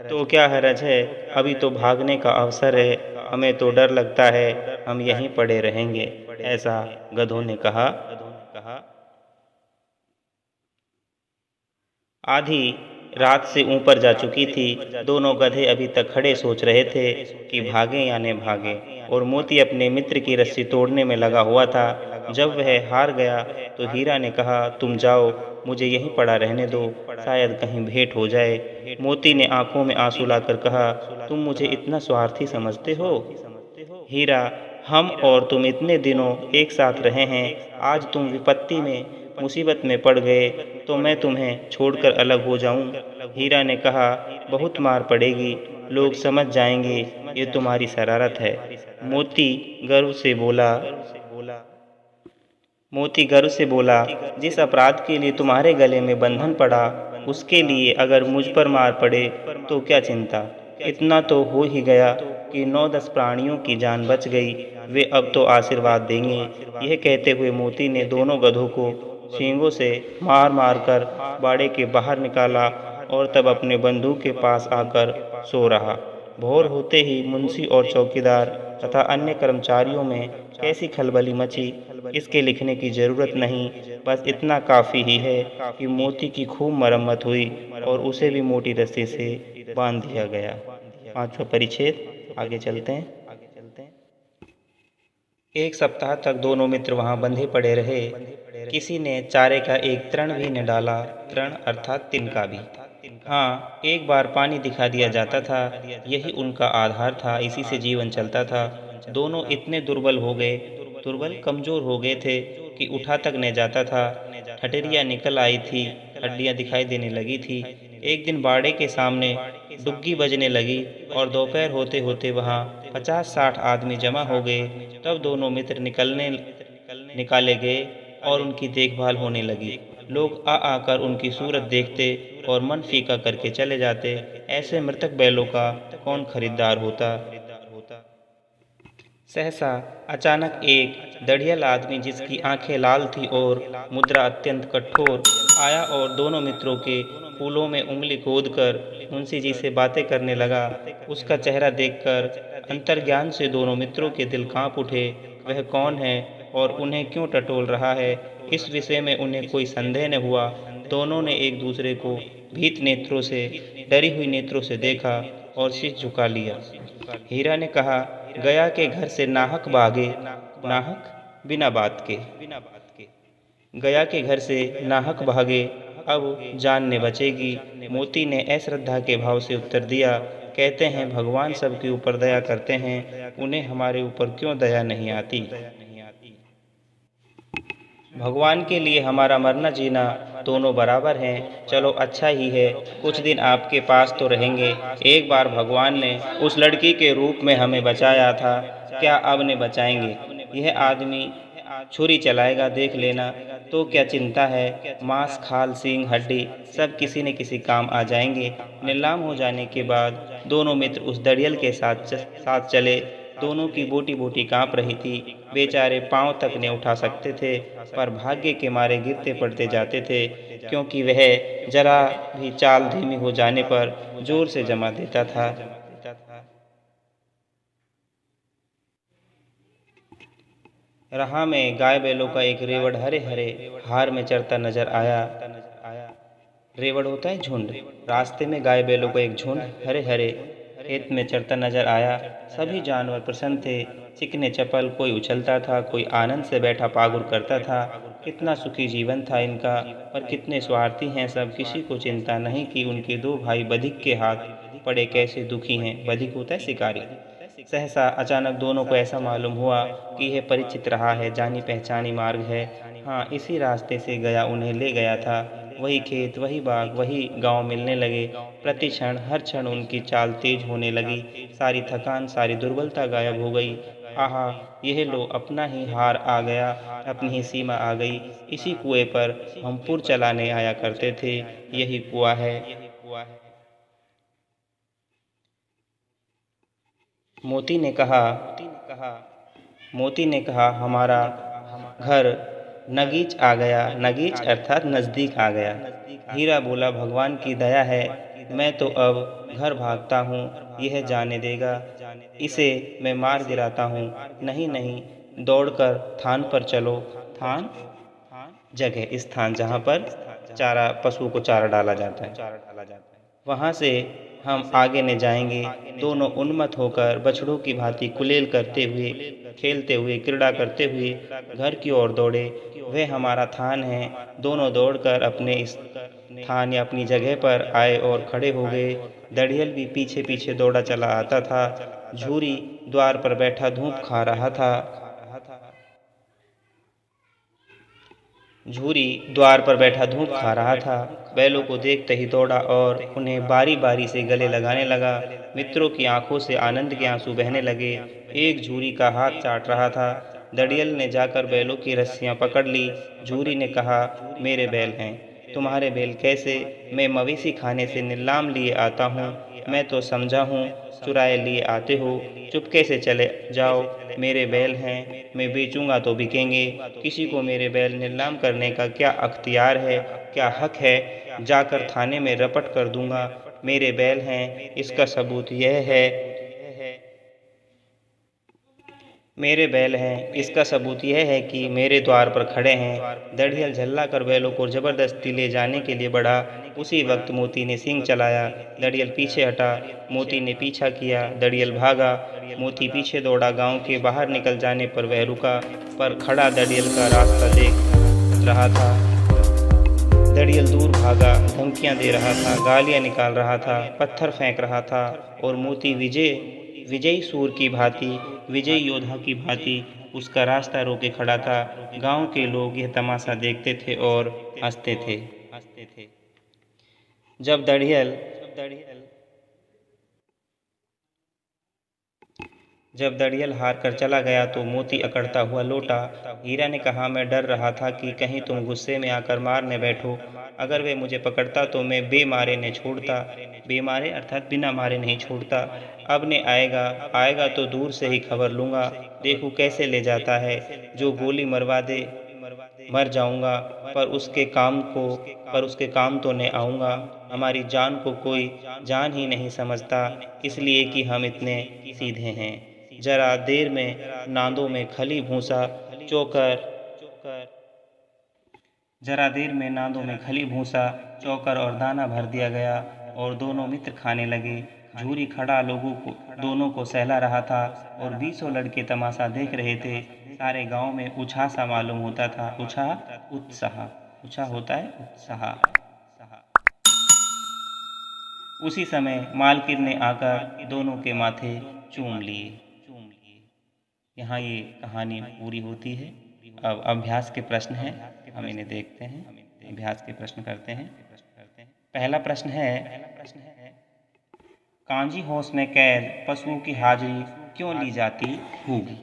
तो क्या हरज है? अभी तो भागने का अवसर है। हमें तो डर लगता है, हम यहीं पड़े रहेंगे, ऐसा गधों ने कहा। आधी रात से ऊपर जा चुकी थी। दोनों गधे अभी तक खड़े सोच रहे थे कि भागें या न भागें, और मोती अपने मित्र की रस्सी तोड़ने में लगा हुआ था। जब वह हार गया तो हीरा ने कहा, तुम जाओ, मुझे यहीं पड़ा रहने दो, शायद कहीं भेंट हो जाए। मोती ने आंखों में आंसू लाकर कहा, तुम मुझे इतना स्वार्थी समझते हो? हीरा, हम और तुम इतने दिनों एक साथ रहे हैं, आज तुम विपत्ति में, मुसीबत में पड़ गए तो मैं तुम्हें छोड़कर अलग हो जाऊं? हीरा ने कहा, बहुत मार पड़ेगी, लोग समझ जाएंगे ये तुम्हारी शरारत है। मोती गर्व से बोला, जिस अपराध के लिए तुम्हारे गले में बंधन पड़ा, उसके लिए अगर मुझ पर मार पड़े तो क्या चिंता। इतना तो हो ही गया कि 9-10 प्राणियों की जान बच गई, वे अब तो आशीर्वाद देंगे। यह कहते हुए मोती ने दोनों गधों को सींगों से मार मार कर बाड़े के बाहर निकाला और तब अपने बंदूक के पास आकर सो रहा। भोर होते ही मुंशी और चौकीदार तथा अन्य कर्मचारियों में कैसी खलबली मची, इसके लिखने की जरूरत नहीं। बस इतना काफ़ी ही है कि मोती की खूब मरम्मत हुई और उसे भी मोटी रस्सी से बांध दिया गया। 5वां परिच्छेद, आगे चलते हैं। 1 सप्ताह तक दोनों मित्र वहां बंधे पड़े रहे। किसी ने चारे का एक तृण भी न डाला, तृण अर्थात तिनका भी। हाँ, एक बार पानी दिखा दिया जाता था, यही उनका आधार था, इसी से जीवन चलता था। दोनों इतने दुर्बल कमजोर हो गए थे कि उठा तक न जाता था। ठठेरियाँ निकल आई थी, हड्डियाँ दिखाई देने लगी थी। एक दिन बाड़े के सामने डुग्गी बजने लगी और दोपहर होते होते वहाँ 50-60 आदमी जमा हो गए। तब दोनों मित्र निकाले गए और उनकी देखभाल होने लगी। लोग आकर उनकी सूरत देखते और मन फीका करके चले जाते। ऐसे मृतक बैलों का कौन खरीदार होता। सहसा अचानक एक दढ़ियल आदमी, जिसकी आंखें लाल थी और मुद्रा अत्यंत कठोर, आया और दोनों मित्रों के फूलों में उंगली खोदकर मुंशी जी से बातें करने लगा। उसका चेहरा देखकर अंतर्ज्ञान से दोनों मित्रों के दिल कांप उठे। वह कौन है और उन्हें क्यों टटोल रहा है, इस विषय में उन्हें कोई संदेह न हुआ। दोनों ने एक दूसरे को डरी हुई नेत्रों से देखा और शीश झुका लिया। हीरा ने कहा, गया के घर से नाहक भागे, नाहक बिना बात के। गया के घर से नाहक भागे, अब जान ने बचेगी। मोती ने अश्रद्धा के भाव से उत्तर दिया, कहते हैं भगवान सबके ऊपर दया करते हैं, उन्हें हमारे ऊपर क्यों दया नहीं आती। भगवान के लिए हमारा मरना जीना दोनों बराबर हैं। चलो अच्छा ही है, कुछ दिन आपके पास तो रहेंगे। एक बार भगवान ने उस लड़की के रूप में हमें बचाया था, क्या अब ने बचाएंगे। यह आदमी छुरी चलाएगा, देख लेना। तो क्या चिंता है, मांस, खाल, सींग, हड्डी सब किसी न किसी काम आ जाएंगे। नीलाम हो जाने के बाद दोनों मित्र उस दड़ियल के साथ चले। दोनों की बोटी बोटी कांप रही थी, बेचारे पांव तक न उठा सकते थे, पर भाग्य के मारे गिरते पड़ते जाते थे। क्योंकि वह जरा भी चाल धीमी हो जाने पर जोर से जमा देता था। राह में गाय बैलों का एक रेवड़ हरे हरे हार में चरता नजर आया। रेवड़ होता है झुंड। रास्ते में गाय बैलों का एक झुंड हरे हरे खेत में चरता नजर आया। सभी जानवर प्रसन्न थे, चिकने चपल, कोई उछलता था, कोई आनंद से बैठा पागुर करता था। कितना सुखी जीवन था इनका, पर कितने स्वार्थी हैं सब। किसी को चिंता नहीं कि उनके दो भाई बधिक के हाथ पड़े कैसे दुखी हैं। बधिक होता है शिकारी। सहसा अचानक दोनों को ऐसा मालूम हुआ कि यह परिचित रहा है, जानी पहचानी मार्ग है। हाँ, इसी रास्ते से गया उन्हें ले गया था। वही खेत, वही बाग, वही गांव मिलने लगे। प्रति क्षण, हर क्षण उनकी चाल तेज होने लगी। सारी थकान, सारी दुर्बलता गायब हो गई। आहा, यह लो, अपना ही हार आ गया, अपनी ही सीमा आ गई। इसी कुएं पर हम पुर चलाने आया करते थे। यही कुआं है। मोती ने कहा हमारा घर नगीच आ गया। नगीच अर्थात नजदीक आ गया। हीरा बोला, भगवान की दया है, मैं तो अब घर भागता हूँ, यह जाने देगा। इसे मैं मार गिराता हूँ। नहीं नहीं, दौड़कर थान पर चलो। थान जगह, स्थान जहाँ पर चारा, पशु को चारा डाला जाता है। वहाँ से हम आगे न जाएंगे। दोनों उन्मत्त होकर बछड़ों की भांति कुलेल करते हुए, खेलते हुए, क्रीड़ा करते हुए घर की ओर दौड़े। वह हमारा थान है। दोनों दौड़कर अपने इस थान या अपनी जगह पर आए और खड़े हो गए। दड़ियल भी पीछे पीछे दौड़ा चला आता था। झूरी द्वार पर बैठा धूप खा रहा था। झूरी द्वार पर बैठा धूप खा रहा था। बैलों को देखते ही दौड़ा और उन्हें बारी बारी से गले लगाने लगा। मित्रों की आंखों से आनंद के आंसू बहने लगे। एक झूरी का हाथ चाट रहा था। दड़ियल ने जाकर बैलों की रस्सियां पकड़ ली। झूरी ने कहा, मेरे बैल हैं। तुम्हारे बैल कैसे? मैं मवेशी खाने से नीलाम लिए आता हूँ। मैं तो समझा हूँ चुराए लिए आते हो। चुपके से चले जाओ, मेरे बैल हैं, मैं बेचूंगा तो बिकेंगे। किसी को मेरे बैल नीलाम करने का क्या अख्तियार है, क्या हक है? जाकर थाने में रपट कर दूंगा। मेरे बैल हैं, इसका सबूत यह है। मेरे बैल हैं, इसका सबूत यह है कि मेरे द्वार पर खड़े हैं। दड़ियल झल्ला कर बैलों को जबरदस्ती ले जाने के लिए बढ़ा। उसी वक्त मोती ने सींग चलाया। दड़ियल पीछे हटा। मोती ने पीछा किया। दड़ियल भागा। मोती पीछे दौड़ा। गांव के बाहर निकल जाने पर वह रुका, पर खड़ा दड़ियल का रास्ता देख रहा था। दड़ियल दूर भागा, धमकियां दे रहा था, गालियां निकाल रहा था, पत्थर फेंक रहा था, और मोती विजयी सूर की भांति, विजयी योद्धा की भांति उसका रास्ता रोके खड़ा था। गांव के लोग यह तमाशा देखते थे और हंसते थे। जब दड़ियल हार कर चला गया तो मोती अकड़ता हुआ लौटा। हीरा ने कहा, मैं डर रहा था कि कहीं तुम गुस्से में आकर मारने बैठो। अगर वे मुझे पकड़ता तो मैं बेमारे न छोड़ता। बेमारे अर्थात बिना मारे नहीं छोड़ता। अब ने आएगा तो दूर से ही खबर लूंगा। देखो कैसे ले जाता है। जो गोली मरवा दे मर जाऊंगा, पर उसके काम तो न आऊंगा। हमारी जान को कोई जान ही नहीं समझता, इसलिए कि हम इतने सीधे हैं। जरा देर में नांदों में खली भूसा चौकर और दाना भर दिया गया और दोनों मित्र खाने लगे। झूरी खड़ा दोनों को सहला रहा था और 20 लड़के तमाशा देख रहे थे। सारे गांव में उत्साह सा मालूम होता था। उत्साह होता है उत्साह। उसी समय मालकिन ने आकर दोनों के माथे चूम लिए। यहाँ ये कहानी पूरी होती है। अब अभ्यास के प्रश्न हैं, हम इन्हें देखते हैं। अभ्यास के प्रश्न करते हैं। पहला प्रश्न है, कांजी हाउस में कैद पशुओं की हाजिरी क्यों ली जाती होगी?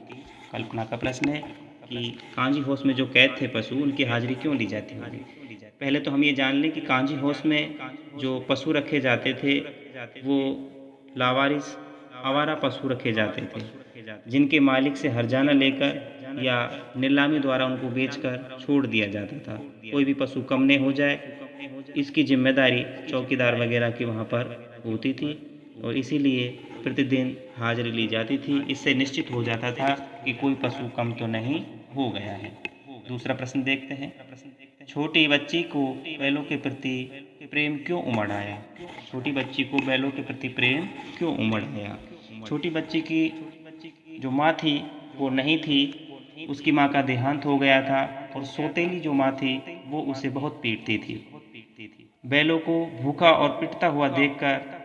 कल्पना का प्रश्न है कि कांजी हाउस में जो कैद थे पशु, उनकी हाजिरी क्यों ली जाती होगी? पहले तो हम ये जान लें कि कांजी हाउस में जो पशु रखे जाते थे वो लावारिस आवारा पशु रखे जाते थे, जिनके मालिक से हर्जाना लेकर या नीलामी द्वारा उनको बेचकर छोड़ दिया जाता था। कोई भी पशु कम न हो जाए इसकी जिम्मेदारी चौकीदार वगैरह की वहाँ पर होती थी और इसीलिए प्रतिदिन हाजिरी ली जाती थी। इससे निश्चित हो जाता था कि कोई पशु कम तो नहीं हो गया है। दूसरा प्रश्न देखते हैं। छोटी बच्ची को बैलों के प्रति प्रेम क्यों उमड़ आया? छोटी बच्ची को बैलों के प्रति प्रेम क्यों उमड़ आया? छोटी बच्ची की जो माँ थी वो नहीं थी, उसकी माँ का देहांत हो गया था और सौतेली जो माँ थी वो उसे बहुत पीटती थी। बैलों को भूखा और पिटता हुआ देखकर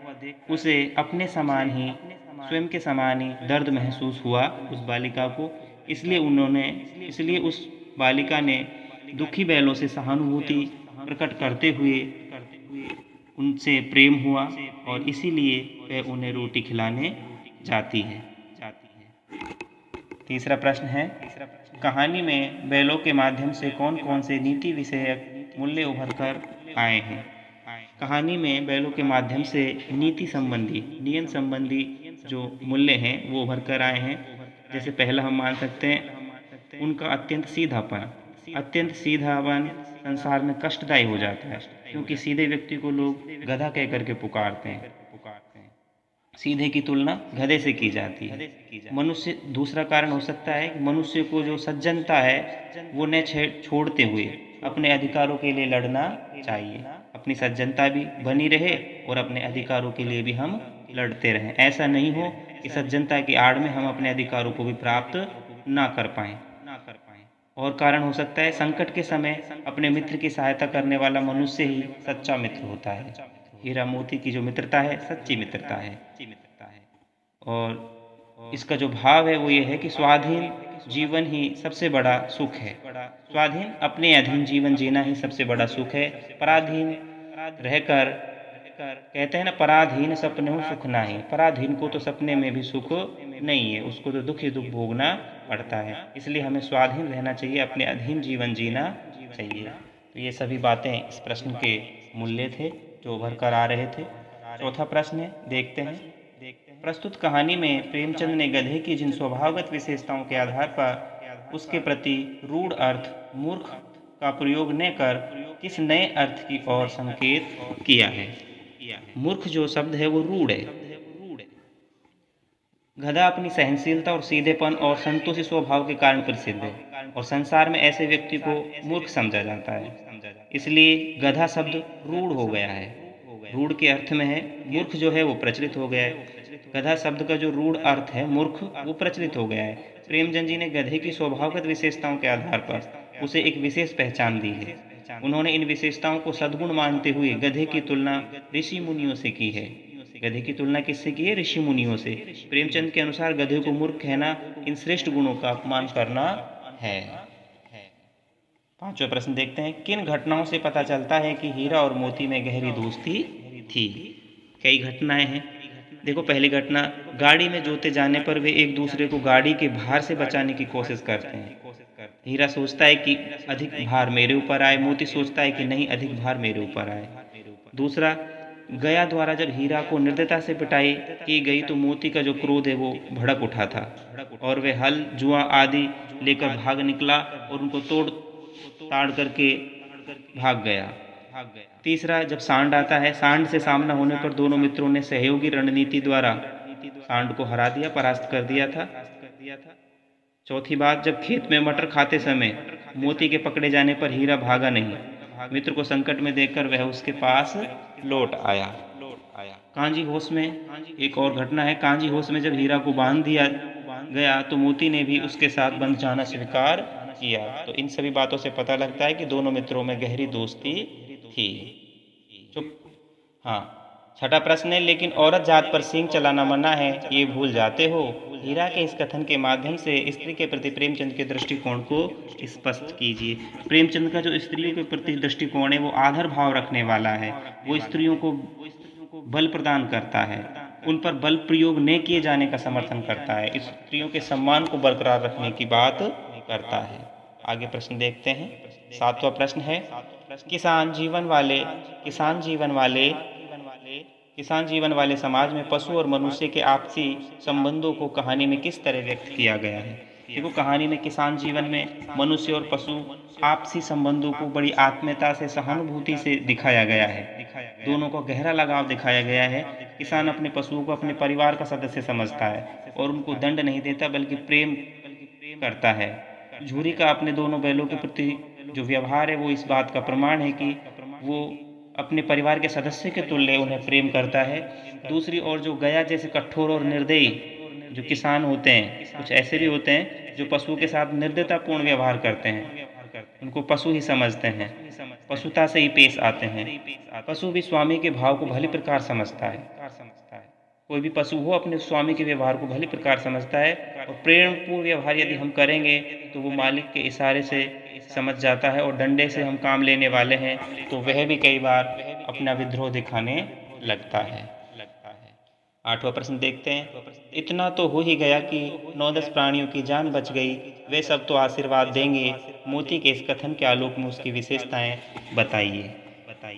उसे अपने समान ही, स्वयं के समान ही दर्द महसूस हुआ उस बालिका को। इसलिए उस बालिका ने दुखी बैलों से सहानुभूति प्रकट करते हुए उनसे प्रेम हुआ और इसीलिए वह उन्हें रोटी खिलाने जाती है। तीसरा प्रश्न है, कहानी में बैलों के माध्यम से कौन कौन से नीति विषयक मूल्य उभर कर आए हैं? कहानी में बैलों के माध्यम से नीति संबंधी, नियम संबंधी जो मूल्य हैं वो उभर कर आए हैं। जैसे पहला हम मान सकते हैं उनका अत्यंत सीधापन। अत्यंत सीधापन संसार में कष्टदायी हो जाता है, क्योंकि सीधे व्यक्ति को लोग गधा कह करके पुकारते हैं। सीधे की तुलना गधे से की जाती है। मनुष्य, दूसरा कारण हो सकता है कि मनुष्य को जो सज्जनता है वो न छोड़ते हुए अपने अधिकारों के लिए लड़ना चाहिए। अपनी सज्जनता भी बनी रहे और अपने अधिकारों के लिए भी हम लड़ते रहें। ऐसा नहीं हो कि सज्जनता की आड़ में हम अपने अधिकारों को भी प्राप्त ना कर पाएं। और कारण हो सकता है संकट के समय अपने मित्र की सहायता करने वाला मनुष्य ही सच्चा मित्र होता है। हीरा मोती की जो मित्रता है सच्ची मित्रता है। और इसका जो भाव है वो ये है कि स्वाधीन जीवन ही सबसे बड़ा सुख है। स्वाधीन, अपने अधीन जीवन जीना ही सबसे बड़ा सुख है। पराधीन रहकर, कहते हैं ना, पराधीन सपने सुख नाही। पराधीन को तो सपने में भी सुख नहीं है, उसको तो दुख ही दुख भोगना पड़ता है। इसलिए हमें स्वाधीन रहना चाहिए, अपने अधीन जीवन जीना चाहिए। तो ये सभी बातें इस प्रश्न के मूल्य थे जो उभर कर आ रहे थे। चौथा प्रश्न है, देखते हैं। प्रस्तुत कहानी में प्रेमचंद ने गधे की जिन स्वभावगत विशेषताओं के आधार पर उसके प्रति रूढ़ अर्थ मूर्ख का प्रयोग न कर किस नए अर्थ की ओर संकेत किया है? मूर्ख जो शब्द है वो रूढ़ है। गधा अपनी सहनशीलता और सीधेपन और संतोषी स्वभाव के कारण प्रसिद्ध है और संसार में ऐसे व्यक्ति को मूर्ख समझा जाता है। इसलिए गधा शब्द रूढ़ हो गया है। रूढ़ के अर्थ में है, मूर्ख जो है वो प्रचलित हो गया है। गधा शब्द का जो रूढ़ अर्थ है मूर्ख, वो प्रचलित हो गया है। प्रेमचंद जी ने गधे की स्वभावगत विशेषताओं के आधार पर उसे एक विशेष पहचान दी है। उन्होंने इन विशेषताओं को सद्गुण मानते हुए गधे की तुलना ऋषि मुनियों से की है। गधे की तुलना किससे की है? ऋषि मुनियों से। प्रेमचंद के अनुसार गधे को मूर्ख कहना इन श्रेष्ठ गुणों का अपमान करना है। पांचवा प्रश्न देखते हैं। किन घटनाओं से पता चलता है कि हीरा और मोती में गहरी दोस्ती थी? कई घटनाएं हैं। देखो, पहली घटना, गाड़ी में जोते जाने पर वे एक दूसरे को गाड़ी के भार से बचाने की कोशिश करते हैं। हीरा सोचता है कि अधिक भार मेरे ऊपर आए, मोती सोचता है कि नहीं, अधिक भार मेरे ऊपर आए। दूसरा, गया द्वारा जब हीरा को निर्दयता से पिटाई की गई तो मोती का जो क्रोध है वो भड़क उठा था और वे हल, जुआ आदि लेकर भाग निकला और उनको तोड़ ताड़ करके भाग गया। तीसरा, जब सांड आता है, सांड से सामना होने पर दोनों मित्रों ने सहयोगी रणनीति द्वारा सांड को हरा दिया, परास्त कर दिया था। चौथी बात, जब खेत में मटर खाते समय मोती के पकड़े जाने पर हीरा भागा नहीं, मित्र को संकट में देखकर वह उसके पास लौट आया। कांजी होश में एक और घटना है। कांजी होश में जब हीरा को बांध दिया गया तो मोती ने भी उसके साथ बंध जाना स्वीकार किया। तो इन सभी बातों से पता लगता है कि दोनों मित्रों में गहरी दोस्ती थी। हाँ, छठा प्रश्न है। लेकिन औरत जात पर सींग चलाना मना है, ये भूल जाते हो? हीरा के इस कथन के माध्यम से स्त्री के प्रति प्रेमचंद के दृष्टिकोण को स्पष्ट कीजिए। प्रेमचंद का जो स्त्रियों के प्रति दृष्टिकोण है वो आदर भाव रखने वाला है। वो स्त्रियों को बल प्रदान करता है, उन पर बल प्रयोग न किए जाने का समर्थन करता है, स्त्रियों के सम्मान को बरकरार रखने की बात करता है। आगे प्रश्न देखते हैं। सातवां प्रश्न है। किसान जीवन वाले समाज में पशु और मनुष्य के आपसी संबंधों को कहानी में किस तरह व्यक्त किया गया है? देखो कहानी में किसान जीवन में मनुष्य और पशु आपसी संबंधों को बड़ी आत्मीयता से, सहानुभूति से दिखाया गया है। दोनों को गहरा लगाव दिखाया गया है। किसान अपने पशुओं को अपने परिवार का सदस्य समझता है और उनको दंड नहीं देता बल्कि प्रेम करता है। झूरी का अपने दोनों बैलों के प्रति जो व्यवहार है वो इस बात का प्रमाण है कि वो अपने परिवार के सदस्य के तुल्य उन्हें प्रेम करता है। दूसरी ओर जो गया जैसे कठोर और निर्दयी जो किसान होते हैं, कुछ ऐसे भी होते हैं जो पशुओं के साथ निर्दयतापूर्ण व्यवहार करते हैं, उनको पशु ही समझते हैं, पशुता से ही पेश आते हैं। पशु भी स्वामी के भाव को भली प्रकार समझता है। कोई भी पशु हो अपने स्वामी के व्यवहार को भली प्रकार समझता है और प्रेमपूर्ण व्यवहार यदि हम करेंगे तो वो मालिक के इशारे से समझ जाता है और डंडे से हम काम लेने वाले हैं तो वह भी कई बार अपना विद्रोह दिखाने लगता है। 8वां प्रश्न देखते हैं। इतना तो हो ही गया कि 9-10 प्राणियों की जान बच गई, वे सब तो आशीर्वाद देंगे। मोती के इस कथन के आलोक में उसकी विशेषताएं बताइए।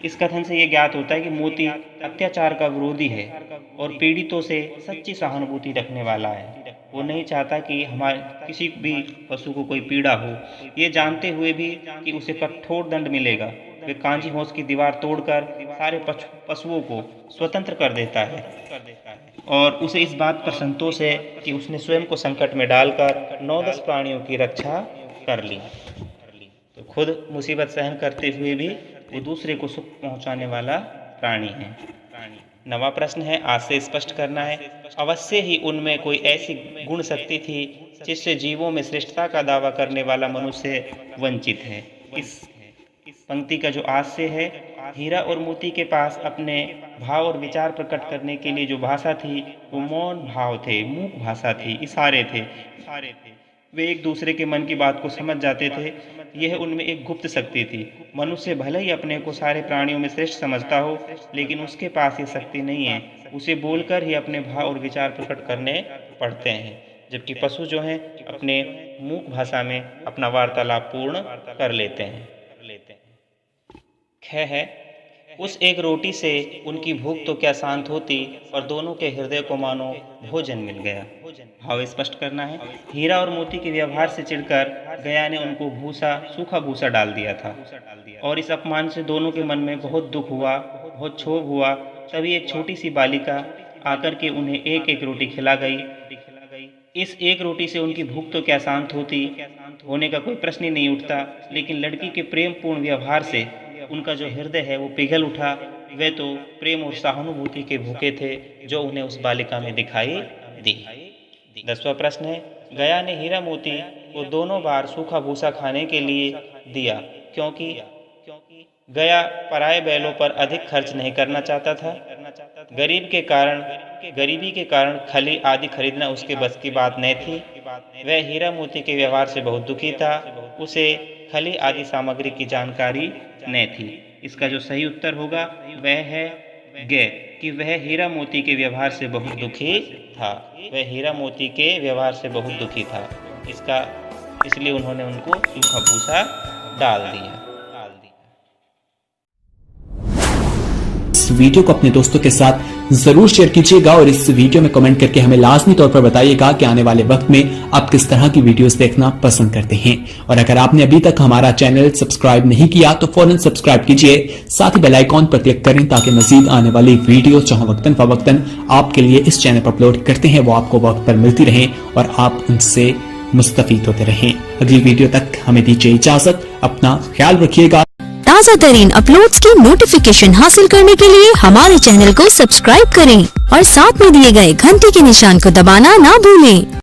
इस कथन से ये ज्ञात होता है कि मोती अत्याचार का विरोधी है और पीड़ितों से सच्ची सहानुभूति रखने वाला है। वो नहीं चाहता कि हमारे किसी भी पशु को कोई पीड़ा हो। ये जानते हुए भी कि उसे कठोर दंड मिलेगा, वे कांजी होश की दीवार तोड़कर सारे पशुओं को स्वतंत्र कर देता है और उसे इस बात पर संतोष है कि उसने स्वयं को संकट में डालकर 9-10 प्राणियों की रक्षा कर ली। तो खुद मुसीबत सहन करते हुए भी वो दूसरे को सुख पहुंचाने वाला प्राणी है। 9वां प्रश्न है, आज से स्पष्ट करना है। अवश्य ही उनमें कोई ऐसी गुण शक्ति थी जिससे जीवों में श्रेष्ठता का दावा करने वाला मनुष्य वंचित है। इस पंक्ति का जो आशय है, हीरा और मोती के पास अपने भाव और विचार प्रकट करने के लिए जो भाषा थी वो मौन भाव थे, मूक भाषा थी, इशारे थे। वे एक दूसरे के मन की बात को समझ जाते थे। यह उनमें एक गुप्त शक्ति थी। मनुष्य भले ही अपने को सारे प्राणियों में श्रेष्ठ समझता हो, लेकिन उसके पास ये शक्ति नहीं है। उसे बोलकर ही अपने भाव और विचार प्रकट करने पड़ते हैं, जबकि पशु जो हैं अपने मूक भाषा में अपना वार्तालाप पूर्ण कर लेते हैं। ख है, उस एक रोटी से उनकी भूख तो क्या शांत होती और दोनों के हृदय को मानो भोजन मिल गया। भाव स्पष्ट करना है। हीरा और मोती के व्यवहार से चिढ़कर गया ने उनको सूखा भूसा डाल दिया था और इस अपमान से दोनों के मन में बहुत दुख हुआ, बहुत क्षोभ हुआ। तभी एक छोटी सी बालिका आकर के उन्हें एक एक रोटी खिला गई। इस एक रोटी से उनकी भूख तो क्या शांत होने का कोई प्रश्न ही नहीं उठता, लेकिन लड़की के प्रेम पूर्ण व्यवहार से उनका जो हृदय है वो पिघल उठा। वे तो प्रेम और सहानुभूति के भूखे थे जो उन्हें उस बालिका में दिखाई दी। 10वां प्रश्न है, गया ने हीरा मोती को दोनों बार सूखा भूसा खाने के लिए दिया क्योंकि गया पराये बैलों पर अधिक खर्च नहीं करना चाहता था। गरीबी के कारण खली आदि खरीदना उसके बस की बात नहीं थी। वह हीरा मोती के व्यवहार से बहुत दुखी था। उसे खली आदि सामग्री की जानकारी नहीं थी। इसका जो सही उत्तर होगा वह है गे कि वह हीरा मोती के व्यवहार से बहुत दुखी था। वह हीरा मोती के व्यवहार से बहुत दुखी था। इसलिए उन्होंने उनको सूखा भूसा डाल दिया। इस वीडियो को अपने दोस्तों के साथ जरूर शेयर कीजिएगा और इस वीडियो में कमेंट करके हमें लाजमी तौर पर बताइएगा कि आने वाले वक्त में आप किस तरह की वीडियोस देखना पसंद करते हैं। और अगर आपने अभी तक हमारा चैनल सब्सक्राइब नहीं किया तो फौरन सब्सक्राइब कीजिए, साथ ही बेल आइकॉन पर क्लिक करें ताकि मजीद आने वाली वीडियो जो वक्तन फवक्तन आपके लिए इस चैनल पर अपलोड करते हैं वो आपको वक्त पर मिलती रहे और आप उनसे मुस्तफीद होते रहें। अगली वीडियो तक हमें दीजिए इजाजत। अपना ख्याल रखिएगा। ताज़ा तरीन अपलोड्स की नोटिफिकेशन हासिल करने के लिए हमारे चैनल को सब्सक्राइब करें और साथ में दिए गए घंटी के निशान को दबाना ना भूलें।